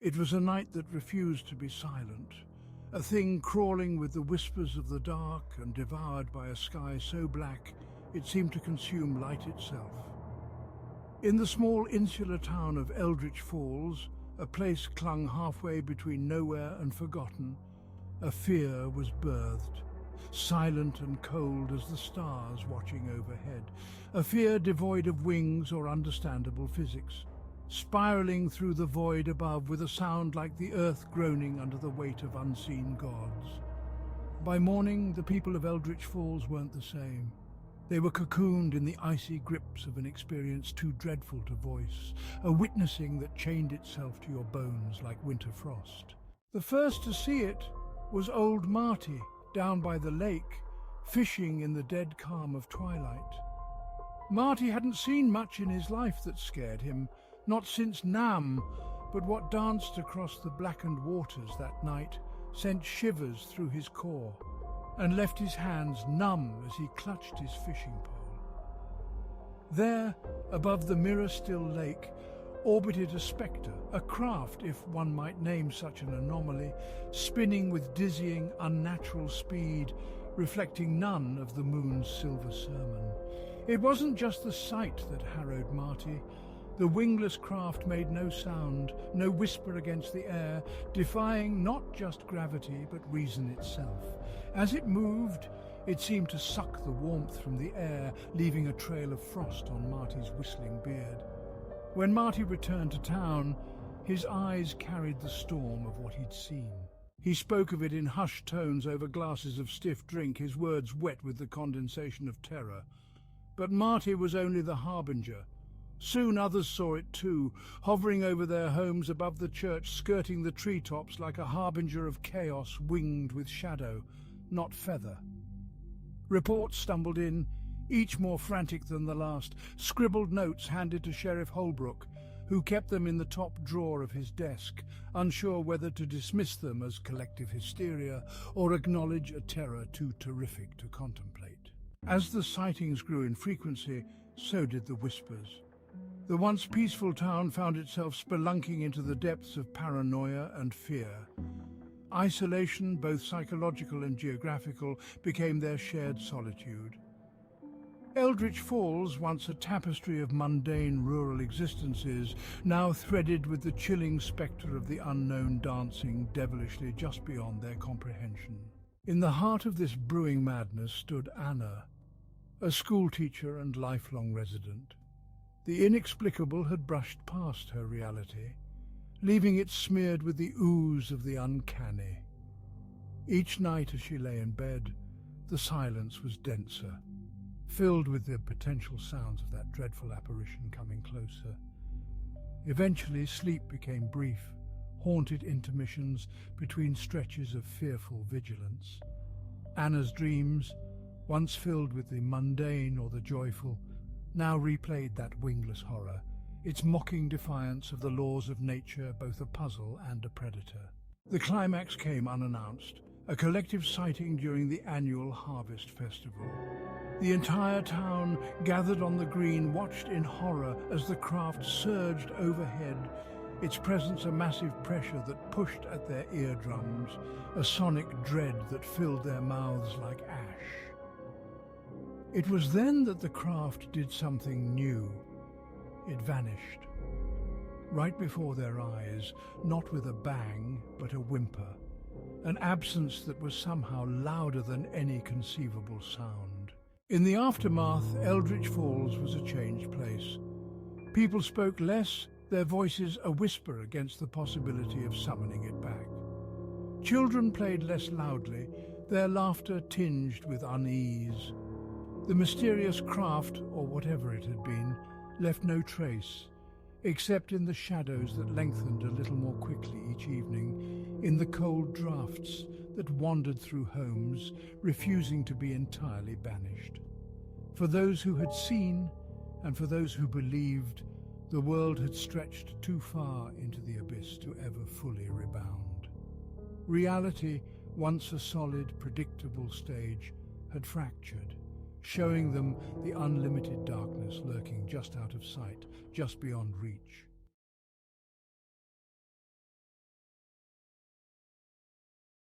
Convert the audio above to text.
It was a night that refused to be silent, a thing crawling with the whispers of the dark and devoured by a sky so black it seemed to consume light itself. In the small insular town of Eldritch Falls, a place clung halfway between nowhere and forgotten, a fear was birthed, silent and cold as the stars watching overhead, a fear devoid of wings or understandable physics, spiraling through the void above with a sound like the earth groaning under the weight of unseen gods. By morning, the people of Eldritch Falls weren't the same. They were cocooned in the icy grips of an experience too dreadful to voice, a witnessing that chained itself to your bones like winter frost. The first to see it was old Marty, down by the lake, fishing in the dead calm of twilight. Marty hadn't seen much in his life that scared him, not since Nam, but what danced across the blackened waters that night sent shivers through his core and left his hands numb as he clutched his fishing pole. There, above the mirror-still lake, orbited a spectre, a craft, if one might name such an anomaly, spinning with dizzying, unnatural speed, reflecting none of the moon's silver sermon. It wasn't just the sight that harrowed Marty. The wingless craft made no sound, no whisper against the air, defying not just gravity but reason itself. As it moved, it seemed to suck the warmth from the air, leaving a trail of frost on Marty's whistling beard. When Marty returned to town, his eyes carried the storm of what he'd seen. He spoke of it in hushed tones over glasses of stiff drink, his words wet with the condensation of terror. But Marty was only the harbinger. Soon others saw it too, hovering over their homes above the church, skirting the treetops like a harbinger of chaos winged with shadow, not feather. Reports stumbled in, each more frantic than the last, scribbled notes handed to Sheriff Holbrook, who kept them in the top drawer of his desk, unsure whether to dismiss them as collective hysteria or acknowledge a terror too terrific to contemplate. As the sightings grew in frequency, so did the whispers. The once peaceful town found itself spelunking into the depths of paranoia and fear. Isolation, both psychological and geographical, became their shared solitude. Eldritch Falls, once a tapestry of mundane rural existences, now threaded with the chilling spectre of the unknown dancing devilishly just beyond their comprehension. In the heart of this brewing madness stood Anna, a schoolteacher and lifelong resident. The inexplicable had brushed past her reality, leaving it smeared with the ooze of the uncanny. Each night as she lay in bed, the silence was denser, filled with the potential sounds of that dreadful apparition coming closer. Eventually, sleep became brief, haunted intermissions between stretches of fearful vigilance. Anna's dreams, once filled with the mundane or the joyful, now replayed that wingless horror, its mocking defiance of the laws of nature, both a puzzle and a predator. The climax came unannounced, a collective sighting during the annual Harvest Festival. The entire town, gathered on the green, watched in horror as the craft surged overhead, its presence a massive pressure that pushed at their eardrums, a sonic dread that filled their mouths like ash. It was then that the craft did something new. It vanished. Right before their eyes, not with a bang, but a whimper. An absence that was somehow louder than any conceivable sound. In the aftermath, Eldritch Falls was a changed place. People spoke less, their voices a whisper against the possibility of summoning it back. Children played less loudly, their laughter tinged with unease. The mysterious craft, or whatever it had been, left no trace, except in the shadows that lengthened a little more quickly each evening, in the cold draughts that wandered through homes, refusing to be entirely banished. For those who had seen, and for those who believed, the world had stretched too far into the abyss to ever fully rebound. Reality, once a solid, predictable stage, had fractured, showing them the unlimited darkness lurking just out of sight, just beyond reach.